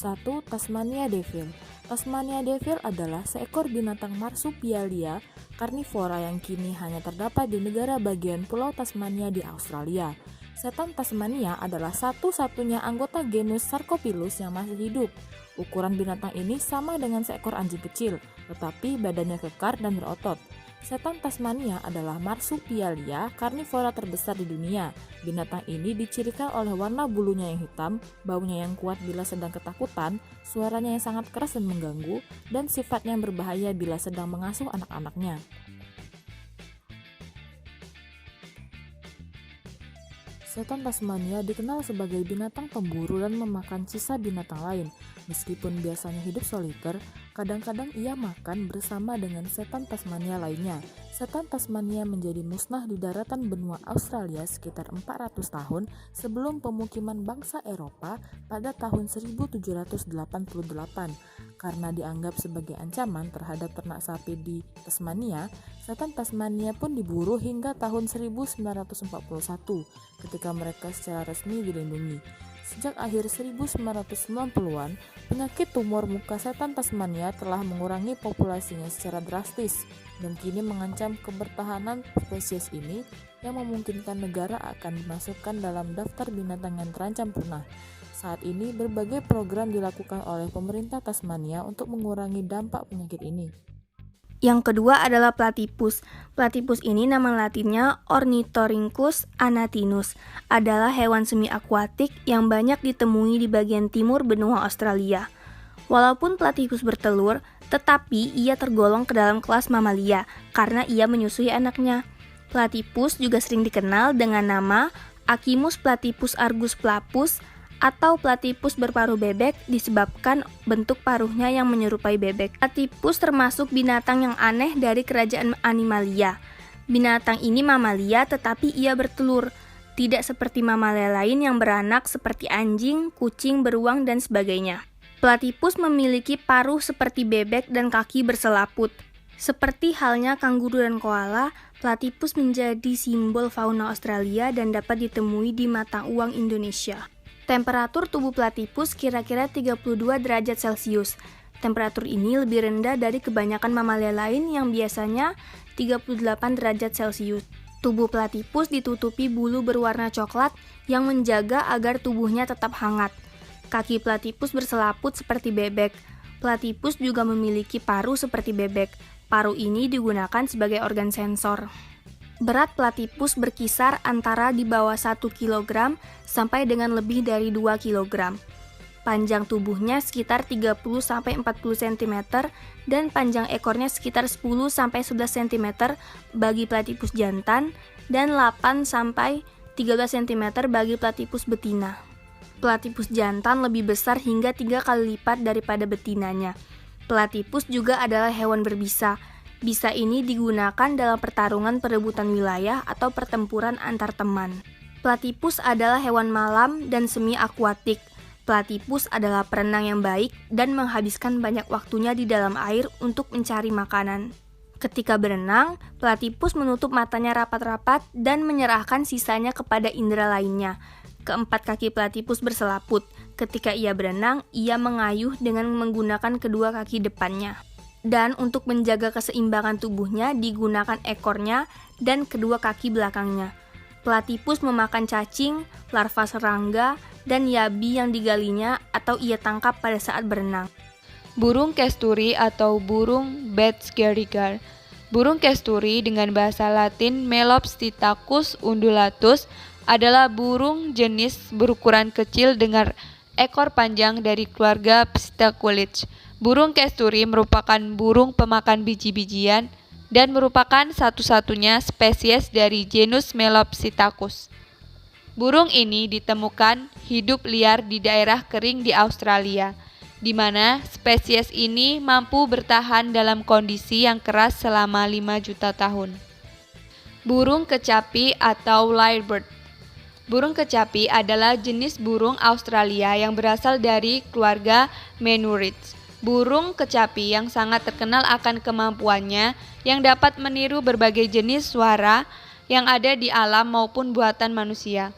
1. Tasmania Devil. Tasmania Devil adalah seekor binatang marsupialia karnivora yang kini hanya terdapat di negara bagian Pulau Tasmania di Australia. Setan Tasmania adalah satu-satunya anggota genus Sarcopilus yang masih hidup. Ukuran binatang ini sama dengan seekor anjing kecil, tetapi badannya kekar dan berotot. Setan Tasmania adalah marsupialia karnivora terbesar di dunia. Binatang ini dicirikan oleh warna bulunya yang hitam, baunya yang kuat bila sedang ketakutan, suaranya yang sangat keras dan mengganggu, dan sifatnya yang berbahaya bila sedang mengasuh anak-anaknya. Setan Tasmania dikenal sebagai binatang pemburu dan memakan sisa binatang lain. Meskipun biasanya hidup soliter, kadang-kadang ia makan bersama dengan setan Tasmania lainnya. Setan Tasmania menjadi musnah di daratan benua Australia sekitar 400 tahun sebelum pemukiman bangsa Eropa pada tahun 1788. Karena dianggap sebagai ancaman terhadap ternak sapi di Tasmania, setan Tasmania pun diburu hingga tahun 1941 ketika mereka secara resmi dilindungi. Sejak akhir 1990-an, penyakit tumor muka setan Tasmania telah mengurangi populasinya secara drastis dan kini mengancam kebertahanan spesies ini yang memungkinkan negara akan dimasukkan dalam daftar binatang yang terancam punah. Saat ini, berbagai program dilakukan oleh pemerintah Tasmania untuk mengurangi dampak penyakit ini. Yang kedua adalah platypus. Platypus ini nama latinnya Ornithorhynchus anatinus, adalah hewan semi akuatik yang banyak ditemui di bagian timur benua Australia. Walaupun platypus bertelur, tetapi ia tergolong ke dalam kelas mamalia karena ia menyusui anaknya. Platypus juga sering dikenal dengan nama Achimus platypus argus flappus atau platypus berparuh bebek disebabkan bentuk paruhnya yang menyerupai bebek. Platypus termasuk binatang yang aneh dari kerajaan Animalia. Binatang ini mamalia tetapi ia bertelur, tidak seperti mamalia lain yang beranak seperti anjing, kucing, beruang, dan sebagainya. Platypus memiliki paruh seperti bebek dan kaki berselaput. Seperti halnya kanguru dan koala, platypus menjadi simbol fauna Australia dan dapat ditemui di mata uang Indonesia. Temperatur tubuh platypus kira-kira 32 derajat Celcius. Temperatur ini lebih rendah dari kebanyakan mamalia lain yang biasanya 38 derajat Celcius. Tubuh platypus ditutupi bulu berwarna coklat yang menjaga agar tubuhnya tetap hangat. Kaki platypus berselaput seperti bebek. Platypus juga memiliki paruh seperti bebek. Paruh ini digunakan sebagai organ sensor. Berat platypus berkisar antara di bawah 1 kg sampai dengan lebih dari 2 kg. Panjang tubuhnya sekitar 30-40 cm dan panjang ekornya sekitar 10-11 cm bagi platypus jantan dan 8-13 cm bagi platypus betina. Platypus jantan lebih besar hingga 3 kali lipat daripada betinanya. Platypus juga adalah hewan berbisa. Bisa ini digunakan dalam pertarungan perebutan wilayah atau pertempuran antar teman. Platypus adalah hewan malam dan semi akuatik. Platypus adalah perenang yang baik dan menghabiskan banyak waktunya di dalam air untuk mencari makanan. Ketika berenang, platypus menutup matanya rapat-rapat dan menyerahkan sisanya kepada indera lainnya. Keempat kaki platypus berselaput. Ketika ia berenang, ia mengayuh dengan menggunakan kedua kaki depannya. Dan untuk menjaga keseimbangan tubuhnya digunakan ekornya dan kedua kaki belakangnya. Platypus memakan cacing, larva serangga, dan yabi yang digalinya atau ia tangkap pada saat berenang. Burung kesturi atau burung Betscheriger. Burung kesturi dengan bahasa Latin Melops psittacus undulatus adalah burung jenis berukuran kecil dengan ekor panjang dari keluarga Psittaculidae. Burung kesturi merupakan burung pemakan biji-bijian dan merupakan satu-satunya spesies dari genus Melopsittacus. Burung ini ditemukan hidup liar di daerah kering di Australia, di mana spesies ini mampu bertahan dalam kondisi yang keras selama 5 juta tahun. Burung kecapi atau lyrebird. Burung kecapi adalah jenis burung Australia yang berasal dari keluarga Menurids. Burung kecapi yang sangat terkenal akan kemampuannya yang dapat meniru berbagai jenis suara yang ada di alam maupun buatan manusia.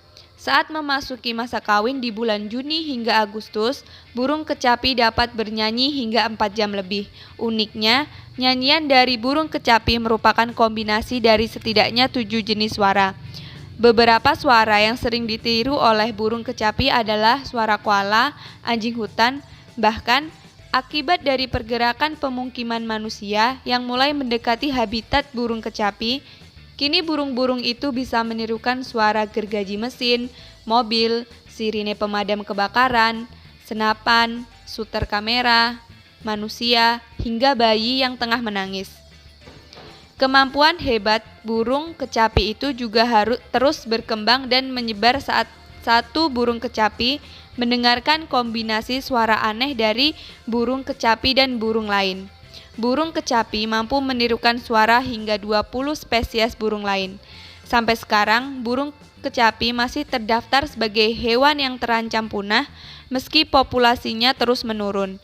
Saat memasuki masa kawin di bulan Juni hingga Agustus, burung kecapi dapat bernyanyi hingga 4 jam lebih. Uniknya, nyanyian dari burung kecapi merupakan kombinasi dari setidaknya 7 jenis suara. Beberapa suara yang sering ditiru oleh burung kecapi adalah suara koala, anjing hutan, bahkan akibat dari pergerakan pemukiman manusia yang mulai mendekati habitat burung kecapi, kini burung-burung itu bisa menirukan suara gergaji mesin, mobil, sirine pemadam kebakaran, senapan, shooter kamera, manusia, hingga bayi yang tengah menangis. Kemampuan hebat burung kecapi itu juga harus terus berkembang dan menyebar saat satu burung kecapi mendengarkan kombinasi suara aneh dari burung kecapi dan burung lain. Burung kecapi mampu menirukan suara hingga 20 spesies burung lain. Sampai sekarang, burung kecapi masih terdaftar sebagai hewan yang terancam punah meski populasinya terus menurun.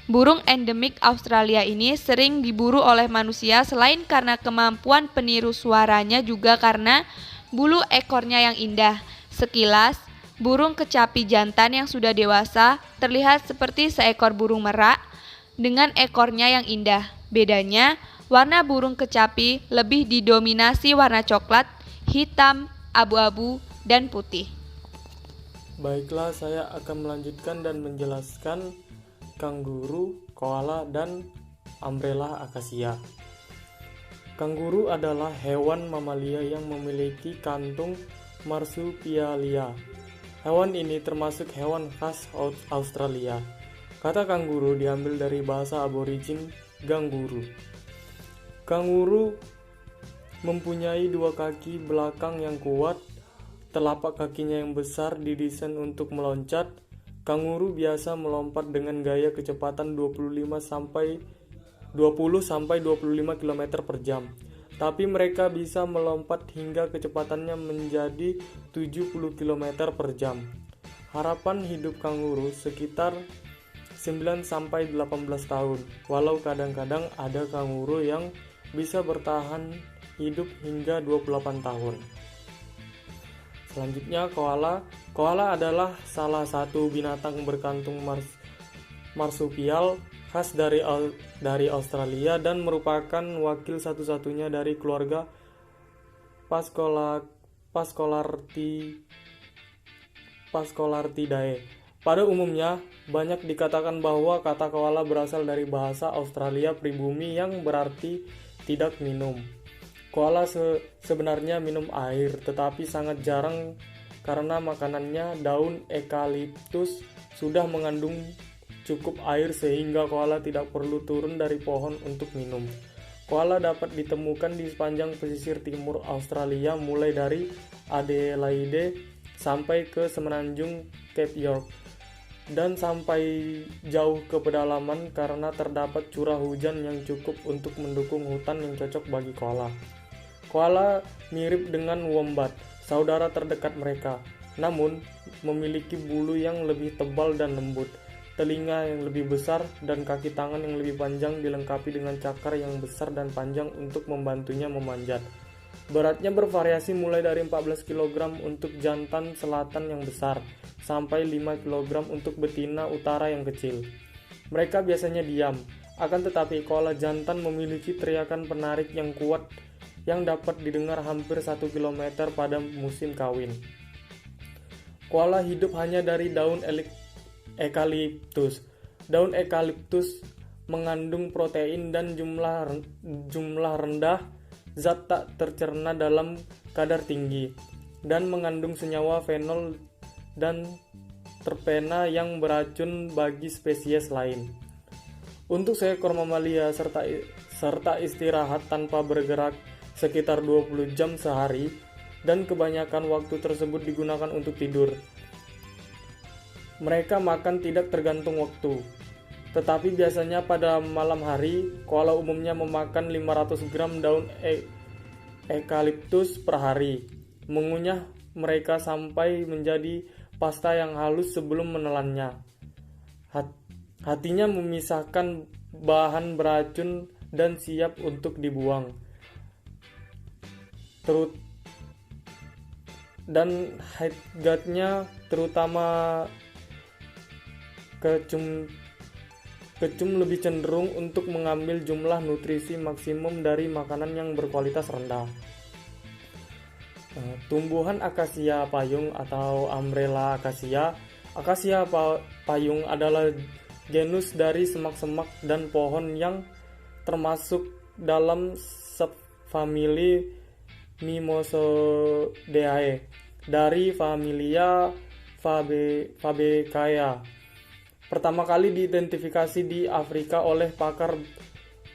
Burung endemik Australia ini sering diburu oleh manusia selain karena kemampuan peniru suaranya juga karena bulu ekornya yang indah. Sekilas, burung kecapi jantan yang sudah dewasa terlihat seperti seekor burung merak dengan ekornya yang indah. Bedanya, warna burung kecapi lebih didominasi warna coklat, hitam, abu-abu, dan putih. Baiklah, saya akan melanjutkan dan menjelaskan kanguru, koala, dan umbrella akasia. Kanguru adalah hewan mamalia yang memiliki kantung marsupialia. Hewan ini termasuk hewan khas Australia. Kata kanguru diambil dari bahasa aborigin ganguru. Kanguru mempunyai 2 kaki belakang yang kuat, telapak kakinya yang besar didesain untuk meloncat. Kanguru biasa melompat dengan gaya kecepatan 20 sampai 25 km per jam. Tapi mereka bisa melompat hingga kecepatannya menjadi 70 km per jam. Harapan hidup kanguru sekitar 9 sampai 18 tahun, walau kadang-kadang ada kanguru yang bisa bertahan hidup hingga 28 tahun. Selanjutnya koala. Koala adalah salah satu binatang berkantung marsupial khas dari Australia dan merupakan wakil satu-satunya dari keluarga Phascolarctidae. Pada umumnya, banyak dikatakan bahwa kata koala berasal dari bahasa Australia pribumi yang berarti tidak minum. Koala sebenarnya minum air, tetapi sangat jarang karena makanannya, daun eukaliptus, sudah mengandung cukup air sehingga koala tidak perlu turun dari pohon untuk minum. Koala dapat ditemukan di sepanjang pesisir timur Australia mulai dari Adelaide sampai ke semenanjung Cape York dan sampai jauh ke pedalaman karena terdapat curah hujan yang cukup untuk mendukung hutan yang cocok bagi koala. Koala mirip dengan wombat, saudara terdekat mereka, namun memiliki bulu yang lebih tebal dan lembut, telinga yang lebih besar, dan kaki tangan yang lebih panjang dilengkapi dengan cakar yang besar dan panjang untuk membantunya memanjat. Beratnya bervariasi mulai dari 14 kg untuk jantan selatan yang besar, sampai 5 kg untuk betina utara yang kecil. Mereka biasanya diam, akan tetapi koala jantan memiliki teriakan penarik yang kuat yang dapat didengar hampir 1 km pada musim kawin. Koala hidup hanya dari daun eukaliptus. Daun eukaliptus mengandung protein dan jumlah rendah zat tak tercerna dalam kadar tinggi, dan mengandung senyawa fenol dan terpena yang beracun bagi spesies lain. Untuk seekor mamalia serta istirahat tanpa bergerak sekitar 20 jam sehari, dan kebanyakan waktu tersebut digunakan untuk tidur. Mereka makan tidak tergantung waktu, tetapi biasanya pada malam hari, koala umumnya memakan 500 gram daun eukaliptus per hari. Mengunyah mereka sampai menjadi pasta yang halus sebelum menelannya. Hatinya memisahkan bahan beracun dan siap untuk dibuang. dan habitatnya terutama kecum lebih cenderung untuk mengambil jumlah nutrisi maksimum dari makanan yang berkualitas rendah. Tumbuhan akasia payung atau Umbrella akasia. Akasia payung adalah genus dari semak-semak dan pohon yang termasuk dalam subfamili Mimosodeae dari familia Fabaceae. Pertama kali diidentifikasi di Afrika oleh pakar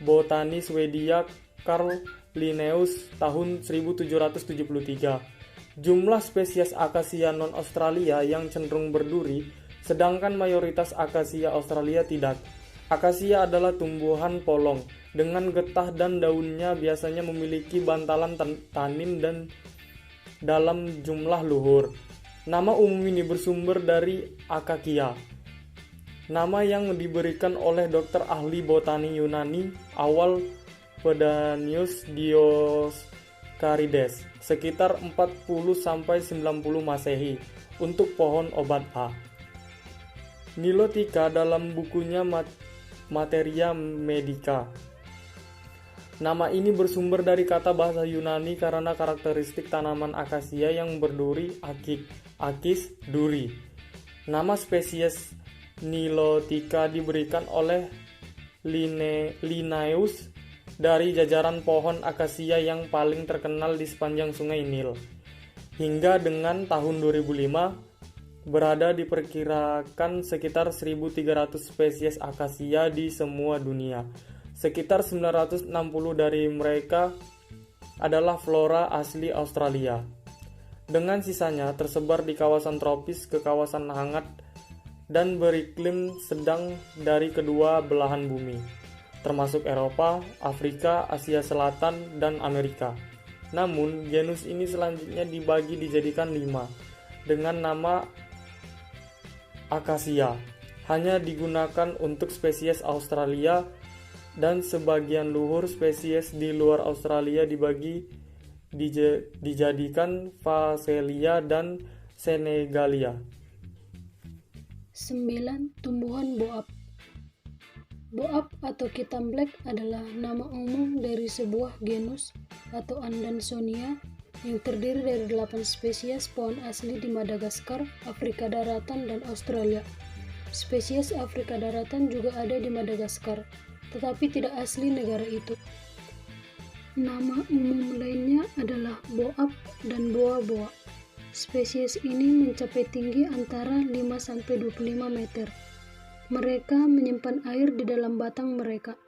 botani Swedia Carl Linnaeus tahun 1773. Jumlah spesies akasia non-Australia yang cenderung berduri, sedangkan mayoritas akasia Australia tidak. Akasia adalah tumbuhan polong dengan getah dan daunnya biasanya memiliki bantalan tanin dan dalam jumlah luhur. Nama umum ini bersumber dari Akakia, nama yang diberikan oleh dokter ahli botani Yunani awal Pedanius Dioscarides sekitar 40-90 Masehi untuk pohon obat A. Nilotica dalam bukunya Materia Medica. Nama ini bersumber dari kata bahasa Yunani karena karakteristik tanaman akasia yang berduri akis duri. Nama spesies Nilotica diberikan oleh Linnaeus dari jajaran pohon akasia yang paling terkenal di sepanjang sungai Nil. Hingga dengan tahun 2005, berada diperkirakan sekitar 1.300 spesies akasia di semua dunia. Sekitar 960 dari mereka adalah flora asli Australia. Dengan sisanya tersebar di kawasan tropis ke kawasan hangat dan beriklim sedang dari kedua belahan bumi, termasuk Eropa, Afrika, Asia Selatan, dan Amerika. Namun, genus ini selanjutnya dibagi dijadikan 5, dengan nama Acacia. Hanya digunakan untuk spesies Australia, dan sebagian luhur spesies di luar Australia dijadikan Phacelia dan Senegalia. 9. Tumbuhan boab. Boab atau kitam black adalah nama umum dari sebuah genus atau Andansonia yang terdiri dari 8 spesies pohon asli di Madagaskar, Afrika Daratan, dan Australia. Spesies Afrika Daratan juga ada di Madagaskar, tetapi tidak asli negara itu. Nama umum lainnya adalah boab dan boa-boa. Spesies ini mencapai tinggi antara 5-25 meter. Mereka menyimpan air di dalam batang mereka,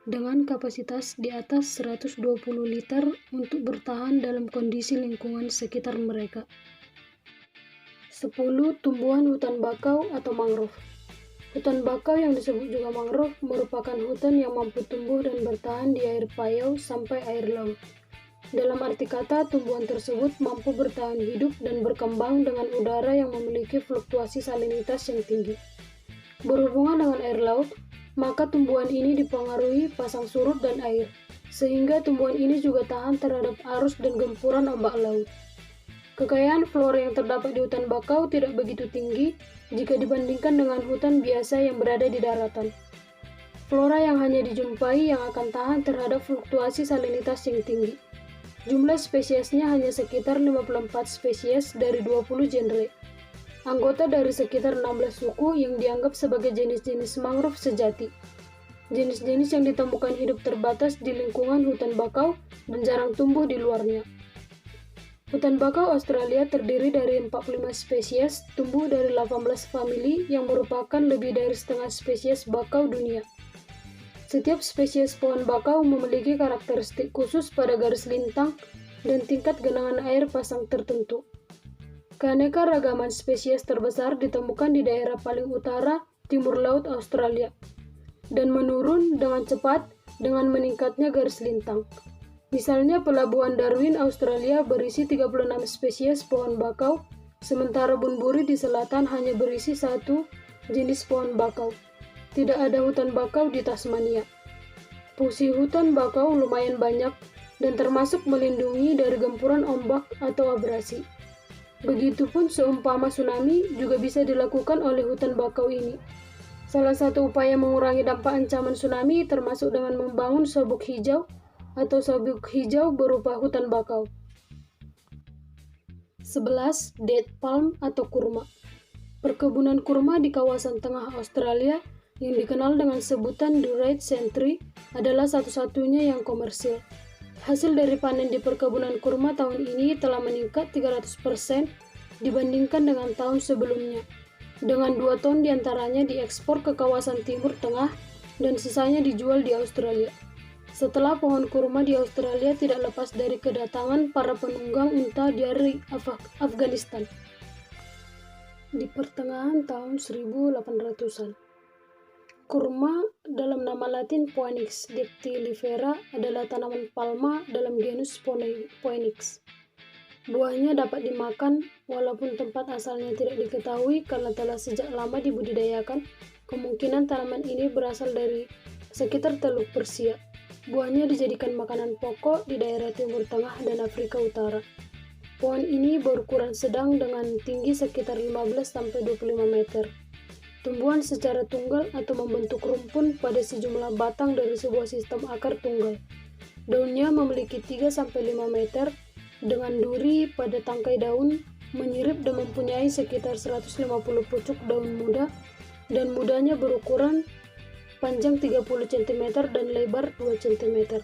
dengan kapasitas di atas 120 liter untuk bertahan dalam kondisi lingkungan sekitar mereka. 10. Tumbuhan hutan bakau atau mangrove. Hutan bakau yang disebut juga mangrove merupakan hutan yang mampu tumbuh dan bertahan di air payau sampai air laut. Dalam arti kata, tumbuhan tersebut mampu bertahan hidup dan berkembang dengan udara yang memiliki fluktuasi salinitas yang tinggi. Berhubungan dengan air laut, maka tumbuhan ini dipengaruhi pasang surut dan air, sehingga tumbuhan ini juga tahan terhadap arus dan gempuran ombak laut. Kekayaan flora yang terdapat di hutan bakau tidak begitu tinggi jika dibandingkan dengan hutan biasa yang berada di daratan. Flora yang hanya dijumpai yang akan tahan terhadap fluktuasi salinitas yang tinggi. Jumlah spesiesnya hanya sekitar 54 spesies dari 20 genre. Anggota dari sekitar 16 suku yang dianggap sebagai jenis-jenis mangrove sejati. Jenis-jenis yang ditemukan hidup terbatas di lingkungan hutan bakau dan jarang tumbuh di luarnya. Hutan bakau Australia terdiri dari 45 spesies, tumbuh dari 18 famili yang merupakan lebih dari setengah spesies bakau dunia. Setiap spesies pohon bakau memiliki karakteristik khusus pada garis lintang dan tingkat genangan air pasang tertentu. Keanekaragaman spesies terbesar ditemukan di daerah paling utara timur laut Australia dan menurun dengan cepat dengan meningkatnya garis lintang. Misalnya pelabuhan Darwin, Australia berisi 36 spesies pohon bakau, sementara Bunbury di selatan hanya berisi 1 jenis pohon bakau. Tidak ada hutan bakau di Tasmania. Fungsi hutan bakau lumayan banyak dan termasuk melindungi dari gempuran ombak atau abrasi. Begitupun seumpama tsunami juga bisa dilakukan oleh hutan bakau ini. Salah satu upaya mengurangi dampak ancaman tsunami termasuk dengan membangun sabuk hijau atau sabuk hijau berupa hutan bakau. 11. Date palm atau kurma. Perkebunan kurma di kawasan tengah Australia yang dikenal dengan sebutan The Red Century adalah satu-satunya yang komersil. Hasil dari panen di perkebunan kurma tahun ini telah meningkat 300% dibandingkan dengan tahun sebelumnya, dengan 2 ton diantaranya diekspor ke kawasan Timur Tengah dan sisanya dijual di Australia. Setelah pohon kurma di Australia tidak lepas dari kedatangan para penunggang unta dari Afghanistan di pertengahan tahun 1800-an. Kurma dalam nama Latin Phoenix dactylifera adalah tanaman palma dalam genus Phoenix. Buahnya dapat dimakan walaupun tempat asalnya tidak diketahui karena telah sejak lama dibudidayakan. Kemungkinan tanaman ini berasal dari sekitar Teluk Persia. Buahnya dijadikan makanan pokok di daerah Timur Tengah dan Afrika Utara. Pohon ini berukuran sedang dengan tinggi sekitar 15-25 meter. Tumbuhan secara tunggal atau membentuk rumpun pada sejumlah batang dari sebuah sistem akar tunggal. Daunnya memiliki 3-5 meter dengan duri pada tangkai daun, menyirip dan mempunyai sekitar 150 pucuk daun muda dan mudanya berukuran panjang 30 cm dan lebar 2 cm.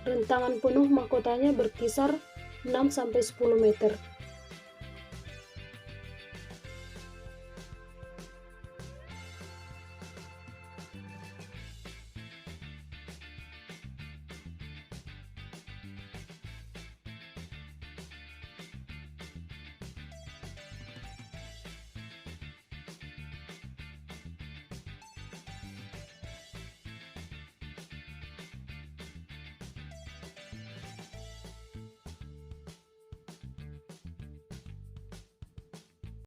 Rentangan penuh mahkotanya berkisar 6-10 meter.